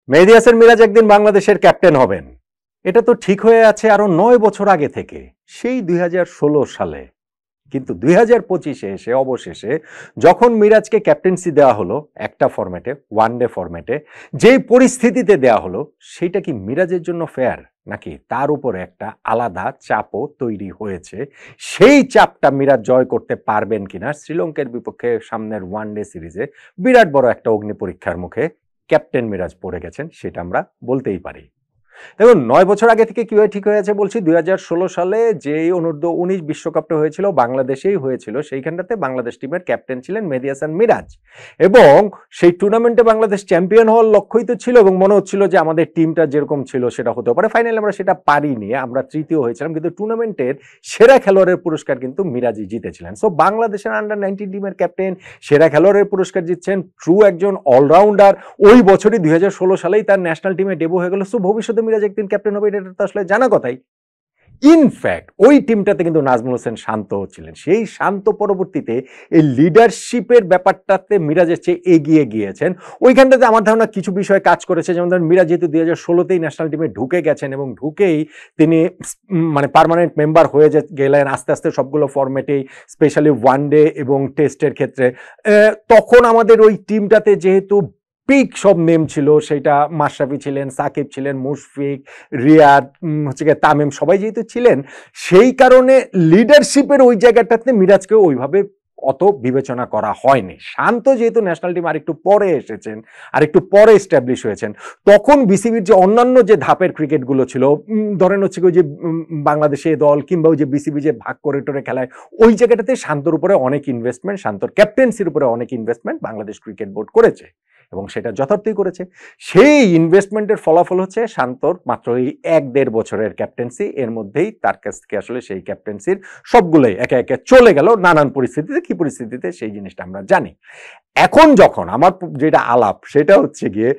মেহেদী হাসান মিরাজ একদিন বাংলাদেশের ক্যাপ্টেন হবেন, এটা তো ঠিক হয়ে আছে আরো 9 বছর আগে থেকে, সেই 2016 সালে। কিন্তু 2025-এ এসে অবশেষে যখন মিরাজকে ক্যাপ্টেন্সি দেওয়া হলো একটা ফরম্যাটে, ওয়ানডে ফরম্যাটে, যেই পরিস্থিতিতে দেওয়া হলো, সেটা কি মিরাজের জন্য ফেয়ার, নাকি তার উপরে একটা আলাদা চাপও তৈরি হয়েছে? সেই চাপটা মিরাজ জয় করতে পারবেন কিনা, শ্রীলঙ্কার বিপক্ষে সামনের ওয়ানডে সিরিজে বিরাট বড় একটা অগ্নি পরীক্ষার মুখে ক্যাপ্টেন মিরাজ পড়ে গেছেন, সেটা আমরা বলতেই পারি। দেখুন, 9 বছর আগে থেকে কিভাবে ঠিক হয়ে আছে বলছি। 2016 সালে যেই অনূর্ধ্ব-19 বিশ্বকাপটা হয়েছিল, বাংলাদেশেই হয়েছিল, সেইখানটাতে বাংলাদেশ টিমের ক্যাপ্টেন ছিলেন মেহেদী হাসান মিরাজ, এবং সেই টুর্নামেন্টে বাংলাদেশ চ্যাম্পিয়ন হওয়ার লক্ষ্যই তো ছিল, এবং মনে হচ্ছিল যে আমাদের টিমটা যেরকম ছিল সেটা হতে পারে। ফাইনালি আমরা সেটা পারিনি, আমরা তৃতীয় হয়েছিলাম, কিন্তু টুর্নামেন্টের সেরা খেলোয়াড়ের পুরস্কার কিন্তু মিরাজই জিতেছিলেন। সো বাংলাদেশের আন্ডার-19 টিমের ক্যাপ্টেন, সেরা খেলোয়াড়ের পুরস্কার জিতছেন, ট্রু একজন অলরাউন্ডার। ওই বছরই 2016 সালেই তার ন্যাশনাল টিমে ডেবু হয়ে গেল। সো ভবিষ্যতে মিরাজ একদিন ক্যাপ্টেন হবে, এটা তো আসলে জানা কথাই। ইনফ্যাক্ট ওই টিমটাতে কিন্তু নাজমুল হোসেন শান্ত ছিলেন। সেই শান্ত পরবর্তীতে এই লিডারশিপের ব্যাপারটাতে মিরাজের চেয়ে এগিয়ে গিয়েছেন। ওইখানটাতে আমার ধারণা কিছু বিষয় কাজ করেছে, যেমন ধরেন মিরাজ যেহেতু 2016তেই ন্যাশনাল টিমে ঢুকে গেছেন, এবং ঢুকেই তিনি মানে পার্মানেন্ট মেম্বার হয়ে গেলেন আস্তে আস্তে সবগুলো ফরম্যাটেই, স্পেশালি ওয়ানডে এবং টেস্টের ক্ষেত্রে। তখন আমাদের ওই টিমটাতে যেহেতু পিক সব নেম ছিল, সেটা মাশরাফি ছিলেন, সাকিব ছিলেন, মুশফিক, রিয়াদ, হচ্ছে গিয়ে তামিম, সবাই যেহেতু ছিলেন, সেই কারণে লিডারশিপের ওই জায়গাটাতে মিরাজকে ওইভাবে অত বিবেচনা করা হয়নি। শান্ত যেহেতু ন্যাশনাল টিম আরেকটু পরে এসেছেন, আরেকটু পরে এস্টাবলিশ হয়েছেন, তখন বিসিবির যে অন্যান্য যে ধাপের ক্রিকেটগুলো ছিল, ধরেন হচ্ছে ওই যে বাংলাদেশে দল কিংবা ওই যে বিসিবি যে ভাগ করে টোরে খেলায়, ওই জায়গাটাতে শান্তর উপরে অনেক ইনভেস্টমেন্ট, শান্তর ক্যাপ্টেন্সির উপরে অনেক ইনভেস্টমেন্ট বাংলাদেশ ক্রিকেট বোর্ড করেছে, এবং সেটা যথার্থই করেছে। সেই ইনভেস্টমেন্টের ফলাফল হচ্ছে শান্তর মাত্র এই 1-1.5 বছরের ক্যাপ্টেন্সি। এর মধ্যেই তার কাছ থেকে আসলে সেই ক্যাপ্টেন্সির সবগুলোই একে একে চলে গেল নানান পরিস্থিতিতে। কি পরিস্থিতিতে সেই জিনিসটা আমরা জানি। এখন যখন আমার যেটা আলাপ, সেটা হচ্ছে গিয়ে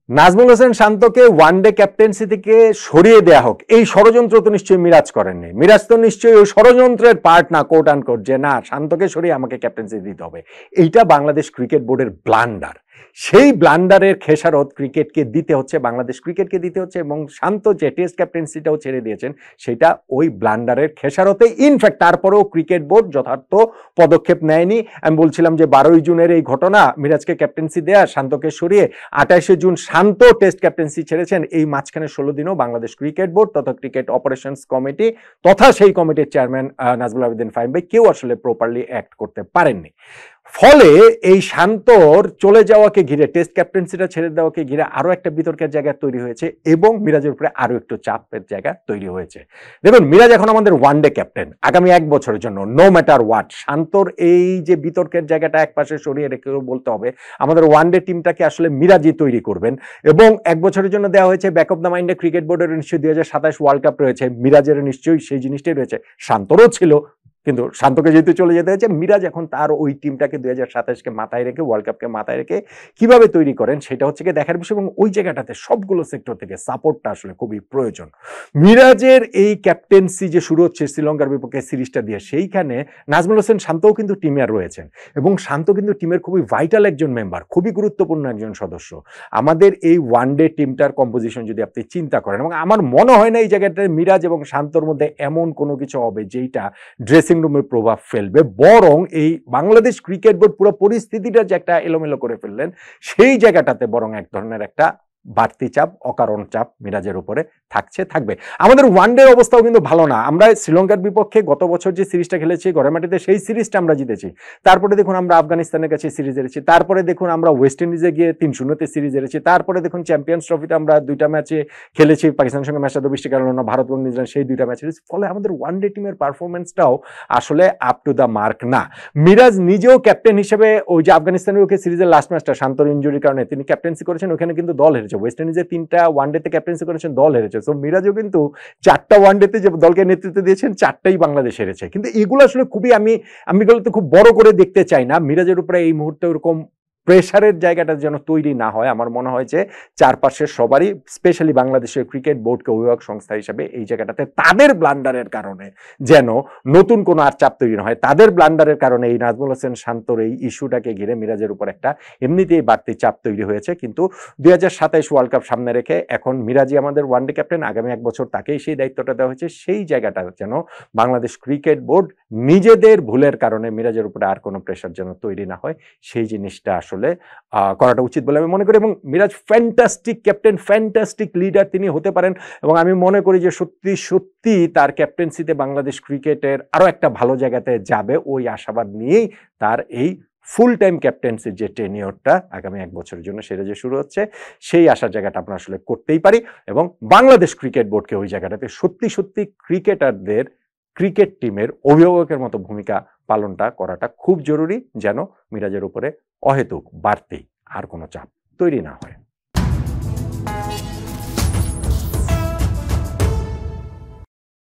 নাজমুল হোসেন শান্তকে ওয়ানডে ক্যাপ্টেন্সি থেকে সরিয়ে দেয়া হোক, এই ষড়যন্ত্র তো নিশ্চয়ই মিরাজ করেননি। মিরাজ তো নিশ্চয়ই ওই ষড়যন্ত্রের পার্ট না, কোট আন কোট, যে না শান্তকে সরিয়ে আমাকে ক্যাপ্টেন্সি দিতে হবে। এইটা বাংলাদেশ ক্রিকেট বোর্ডের ব্লান্ডার। সেই ব্লান্ডারের খেসারত ক্রিকেটকে দিতে হচ্ছে, বাংলাদেশ ক্রিকেটকে দিতে হচ্ছে, এবং শান্ত যে টেস্ট ক্যাপ্টেন্সিটাও ছেড়ে দিয়েছেন, সেটা ওই ব্লান্ডারের খেসারতে। ইনফ্যাক্ট তারপরেও ক্রিকেট বোর্ড যথার্থ পদক্ষেপ নেয়নি। আমি বলছিলাম যে 12ই জুনের এই ঘটনা, মিরাজকে ক্যাপ্টেন্সি দেয়া, শান্তকে সরিয়ে 28শে জুন শান্ত টেস্ট ক্যাপ্টেন্সি ছেড়েছেন। এই মাঝখানে 16 দিনও বাংলাদেশ ক্রিকেট বোর্ড তথা ক্রিকেট অপারেশনস কমিটি তথা সেই কমিটির চেয়ারম্যান নাজমুল আবেদিন ফাহিম ভাই কেউ আসলে প্রপারলি অ্যাক্ট করতে পারেননি। ফলে এই শান্তর চলে যাওয়াকে ঘিরে, টেস্ট ক্যাপ্টেন্সিটা ছেড়ে দেওয়াকে ঘিরে আরো একটা বিতর্কের জায়গা তৈরি হয়েছে, এবং মিরাজের উপরে আরো একটু চাপের জায়গা তৈরি হয়েছে। দেখুন, মিরাজ এখন আমাদের ওয়ানডে ক্যাপ্টেন আগামী 1 বছরের জন্য, নো ম্যাটার হোয়াট। শান্তর এই যে বিতর্কের জায়গাটা একপাশে সরিয়ে রেখেও বলতে হবে আমাদের ওয়ানডে টিমটাকে আসলে মিরাজই তৈরি করবেন, এবং 1 বছরের জন্য দেওয়া হয়েছে। ব্যাক অফ দ্য মাইন্ডে ক্রিকেট বোর্ডের নিশ্চয়ই 2027 ওয়ার্ল্ড কাপ রয়েছে, মিরাজের নিশ্চয়ই সেই জিনিসটাই রয়েছে, শান্তরও ছিল, কিন্তু শান্তকে যেহেতু চলে যেতে হয়েছে, মিরাজ এখন তার ওই টিমটাকে 2027কে মাথায় রেখে, ওয়ার্ল্ড কাপকে মাথায় রেখে কিভাবে তৈরি করেন সেটা হচ্ছে গিয়ে দেখার বিষয়, এবং ওই জায়গাটাতে সবগুলো সেক্টর থেকে সাপোর্টটা আসলে খুবই প্রয়োজন। মিরাজের এই ক্যাপ্টেন্সি যে শুরু হচ্ছে শ্রীলঙ্কার বিপক্ষে সিরিজটা দিয়ে, সেইখানে নাজমুল হোসেন শান্তও কিন্তু টিমে রয়েছেন, এবং শান্ত কিন্তু টিমের খুবই ভাইটাল একজন মেম্বার, খুবই গুরুত্বপূর্ণ একজন সদস্য। আমাদের এই ওয়ানডে টিমটার কম্পোজিশন যদি আপনি চিন্তা করেন, এবং আমার মনে হয় না এই জায়গাটায় মিরাজ এবং শান্তর মধ্যে এমন কোনো কিছু হবে যেটা ড্রেসিং রুমের প্রভাব ফেলবে, বরং এই বাংলাদেশ ক্রিকেট বোর্ড পুরো পরিস্থিতিটা যে একটা এলোমেলো করে ফেললেন, সেই জায়গাটাতে বরং এক ধরনের একটা বাড়তি চাপ, অকারণ চাপ মিরাজের উপরে থাকবে। আমাদের ওয়ানডের অবস্থাও কিন্তু ভালো না। আমরা শ্রীলঙ্কার বিপক্ষে গত বছর যে সিরিজটা খেলেছি ঘরের মাটিতে, সেই সিরিজটা আমরা জিতেছি। তারপরে দেখুন আমরা আফগানিস্তানের কাছে সিরিজ হেরেছি, তারপরে দেখুন আমরা ওয়েস্ট ইন্ডিজে গিয়ে 3-0-তে সিরিজ হেরেছি, তারপরে দেখুন চ্যাম্পিয়ন্স ট্রফিতে আমরা 2টা ম্যাচে খেলেছি, পাকিস্তানের সঙ্গে ম্যাচটা তো বৃষ্টির কারণে না, ভারত এবং নিউজিল্যান্ড সেই 2টা ম্যাচ হেরেছি। ফলে আমাদের ওয়ানডে টিমের পারফরমেন্সটাও আসলে আপ টু দ্য মার্ক না। মিরাজ নিজেও ক্যাপ্টেন হিসেবে ওই যে আফগানিস্তানের ওকে সিরিজের লাস্ট ম্যাচটা শান্তর ইনজুরির কারণে তিনি ক্যাপ্টেন্সি করেছেন, ওখানে কিন্তু দল হেরেছে। ওয়েস্ট ইন্ডিজে 3টা ওয়ানডেতে ক্যাপ্টেন্সি করেছেন, দল হেরেছে। সো মিরাজও কিন্তু 4টা ওয়ানডেতে যে দলকে নেতৃত্ব দিয়েছেন, 4টাই বাংলাদেশ হেরেছে। কিন্তু এগুলো আসলে খুবই আমি এগুলো তো খুব বড় করে দেখতে চাই না। মিরাজের উপরে এই মুহূর্তে ওরকম প্রেসারের জায়গাটা যেন তৈরি না হয়। আমার মনে হয় যে চারপাশের সবারই, স্পেশালি বাংলাদেশের ক্রিকেট বোর্ডকে অভিভাবক সংস্থা হিসেবে এই জায়গাটাতে তাদের ব্লান্ডারের কারণে যেন নতুন কোনো আর চাপ তৈরি না হয়। তাদের ব্লান্ডারের কারণে এই নাজমুল হোসেন শান্তর এই ইস্যুটাকে ঘিরে মিরাজের উপর একটা এমনিতেই বাড়তি চাপ তৈরি হয়েছে। কিন্তু 2027 ওয়ার্ল্ড কাপ সামনে রেখে এখন মিরাজই আমাদের ওয়ানডে ক্যাপ্টেন, আগামী 1 বছর তাকেই সেই দায়িত্বটা দেওয়া হয়েছে। সেই জায়গাটা যেন বাংলাদেশ ক্রিকেট বোর্ড নিজেদের ভুলের কারণে মিরাজের উপরে আর কোনো প্রেশার যেন তৈরি না হয়, সেই জিনিসটা আসলে করাটা উচিত বলে আমি মনে করি। এবং Miraz fantastic captain, fantastic leader তিনি হতে পারেন, এবং আমি মনে করি যে সত্যি সত্যি তার ক্যাপ্টেন্সিতে বাংলাদেশ ক্রিকেটের আরো একটা ভালো জায়গাতে যাবে, ওই আশাবাদ নিয়েই তার এই ফুল টাইম ক্যাপ্টেন্সির যে টেনিওরটা আগামী 1 বছরের জন্য সেটা যে শুরু হচ্ছে, সেই আশার জায়গাটা আমরা আসলে করতেই পারি। এবং বাংলাদেশ ক্রিকেট বোর্ডকে ওই জায়গাটাতে সত্যি সত্যি ক্রিকেটারদের ক্রিকেট টিমের অভিভাবকের মতো ভূমিকা পালনটা করাটা খুব জরুরি, যেন মিরাজের উপরে অহেতুক বাড়তি আর কোনো চাপ তৈরি না হয়।